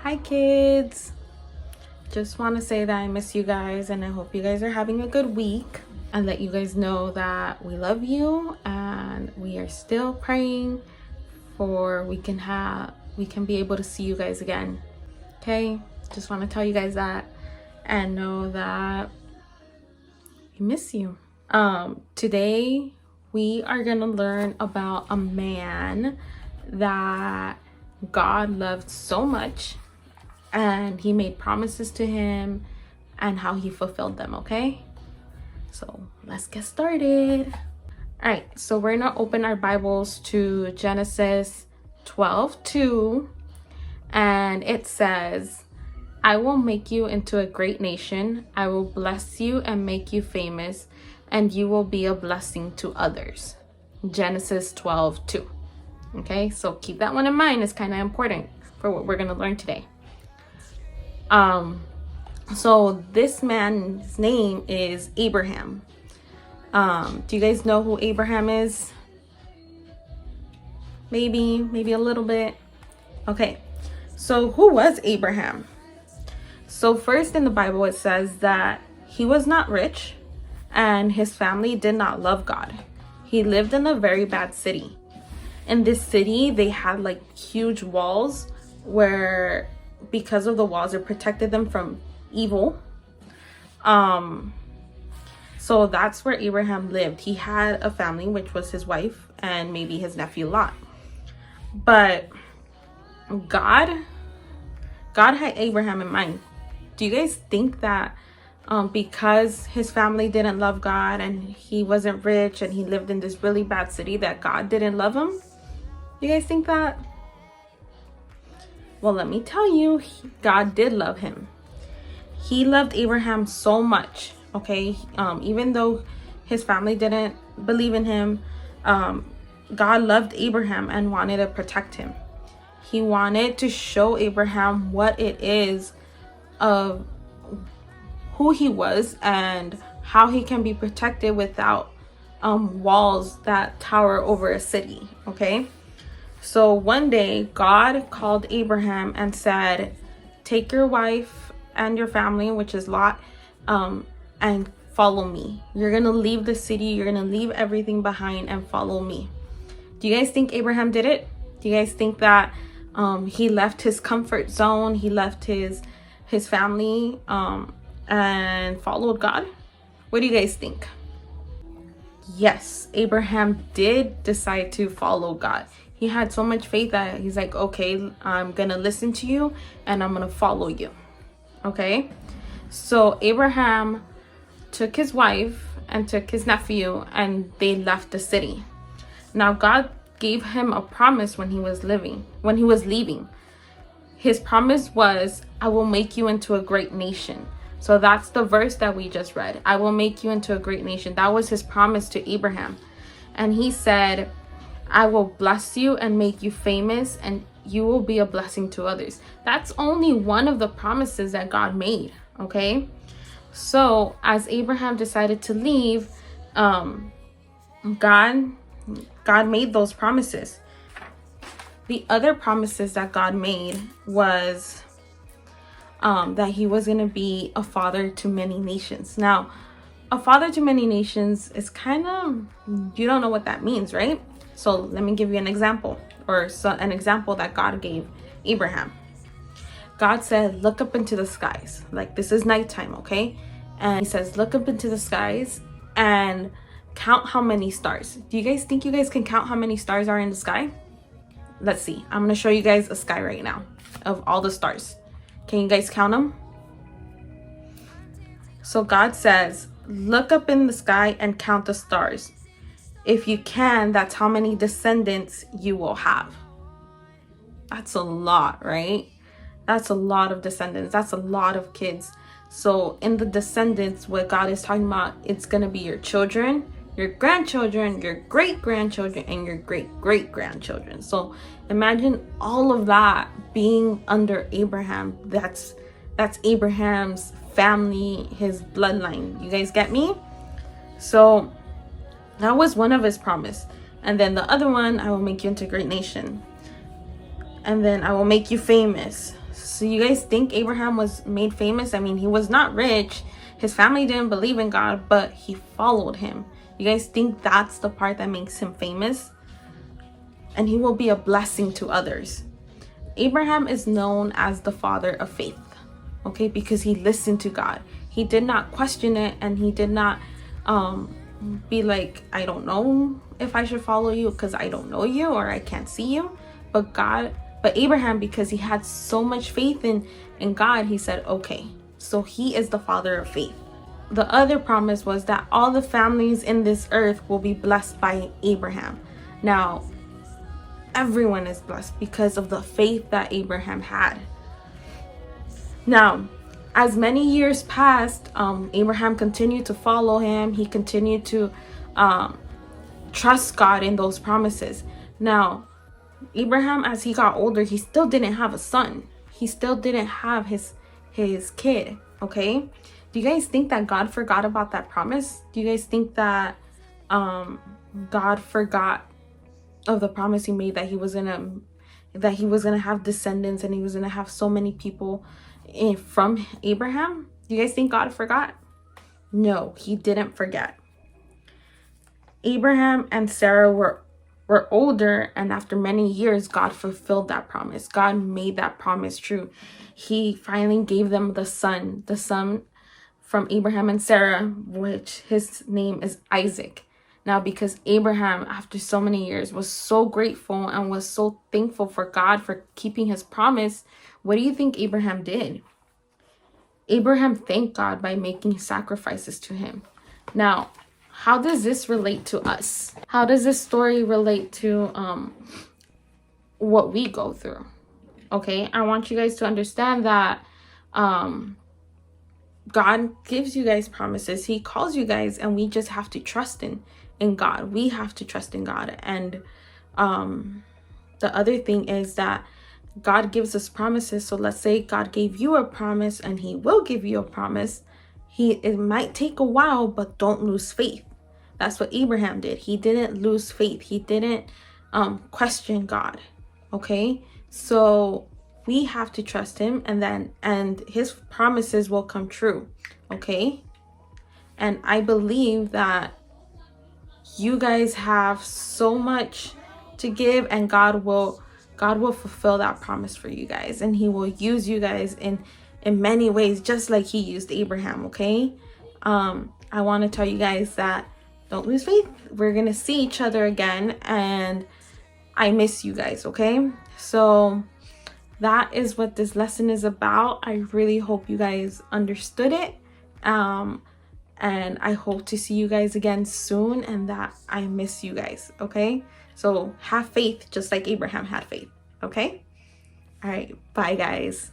Hi kids, just want to say that I miss you guys and I hope you guys are having a good week, and let you guys know that we love you and we are still praying for we can be able to see you guys again. Okay, just want to tell you guys that and know that we miss you. Today we are gonna learn about a man that God loved so much, and he made promises to him and how he fulfilled them. Okay, so let's get started. All right, so we're gonna open our Bibles to Genesis 12:2, and it says, I will make you into a great nation. I will bless you and make you famous, and you will be a blessing to others. Genesis 12:2. Okay, so keep that one in mind. It's kind of important for what we're going to learn today. So this man's name is Abraham. Do you guys know who Abraham is? Maybe a little bit. Okay, so who was Abraham? So first in the Bible it says that he was not rich and his family did not love God. He lived in a very bad city. In this city, they had like huge walls where, because of the walls, it protected them from evil. So that's where Abraham lived. He had a family, which was his wife and maybe his nephew Lot. But God had Abraham in mind. Do you guys think that because his family didn't love God and he wasn't rich and he lived in this really bad city, that God didn't love him? You guys think that? Well, let me tell you, God did love him. He loved Abraham so much, okay? Even though his family didn't believe in him, God loved Abraham and wanted to protect him. He wanted to show Abraham what it is of who he was and how he can be protected without walls that tower over a city, okay? So one day God called Abraham and said, take your wife and your family, which is Lot, and follow me. You're gonna leave the city, you're gonna leave everything behind and follow me. Do you guys think Abraham did it? Do you guys think that he left his comfort zone, he left his family and followed God? What do you guys think? Yes, Abraham did decide to follow God. He had so much faith that he's like, okay, I'm gonna listen to you and I'm gonna follow you. Okay, so Abraham took his wife and took his nephew and they left the city. Now God gave him a promise when he was leaving. His promise was, I will make you into a great nation. So that's the verse that we just read. I will make you into a great nation. That was his promise to Abraham. And he said, I will bless you and make you famous, and you will be a blessing to others. That's only one of the promises that God made, okay? So as Abraham decided to leave, God made those promises. The other promises that God made was that he was going to be a father to many nations. Now, a father to many nations is kind of, you don't know what that means, right? So let me give you an example, an example that God gave Abraham. God said, look up into the skies. Like, this is nighttime, okay? And he says, look up into the skies and count how many stars. Do you guys think you guys can count how many stars are in the sky? Let's see. I'm going to show you guys a sky right now of all the stars. Can you guys count them? So God says, look up in the sky and count the stars. If you can, that's how many descendants you will have. That's a lot, right? That's a lot of descendants. That's a lot of kids. So in the descendants, what God is talking about, it's going to be your children, your grandchildren, your great-grandchildren, and your great-great-grandchildren. So imagine all of that being under Abraham. That's Abraham's family, his bloodline. You guys get me? So that was one of his promise. And then the other one, I will make you into a great nation. And then I will make you famous. So you guys think Abraham was made famous? I mean, he was not rich. His family didn't believe in God, but he followed him. You guys think that's the part that makes him famous? And he will be a blessing to others. Abraham is known as the father of faith, okay, because he listened to God. He did not question it, and he did not be like, I don't know if I should follow you because I don't know you or I can't see you. But Abraham, because he had so much faith in God, he said, okay, so he is the father of faith. The other promise was that all the families in this earth will be blessed by Abraham. Now, everyone is blessed because of the faith that Abraham had. Now, as many years passed, Abraham continued to follow him. He continued to trust God in those promises. Now, Abraham, as he got older, he still didn't have a son. He still didn't have his kid, okay? Do you guys think that God forgot about that promise? Do you guys think that God forgot of the promise he made that he was gonna have descendants and he was gonna have so many people from Abraham? Do you guys think God forgot? No, he didn't forget. Abraham and Sarah were older, and after many years, God fulfilled that promise. God made that promise true. He finally gave them the son from Abraham and Sarah, which his name is Isaac. Now, because Abraham, after so many years, was so grateful and was so thankful for God for keeping his promise, what do you think Abraham did? Abraham thanked God by making sacrifices to him. Now, how does this relate to us? How does this story relate to what we go through? Okay, I want you guys to understand that God gives you guys promises. He calls you guys, and we just have to trust in God. We have to trust in God. And the other thing is that God gives us promises. So let's say God gave you a promise, and he will give you a promise. It might take a while, but don't lose faith. That's what Abraham did. He didn't lose faith. He didn't question God. Okay, so we have to trust him, and his promises will come true. Okay, and I believe that you guys have so much to give, and God will fulfill that promise for you guys, and he will use you guys in many ways, just like he used Abraham. Okay, I want to tell you guys that don't lose faith. We're gonna see each other again, and I miss you guys. Okay, so that is what this lesson is about. I really hope you guys understood it, and I hope to see you guys again soon, and that I miss you guys. Okay, so have faith just like Abraham had faith. Okay, all right, bye guys.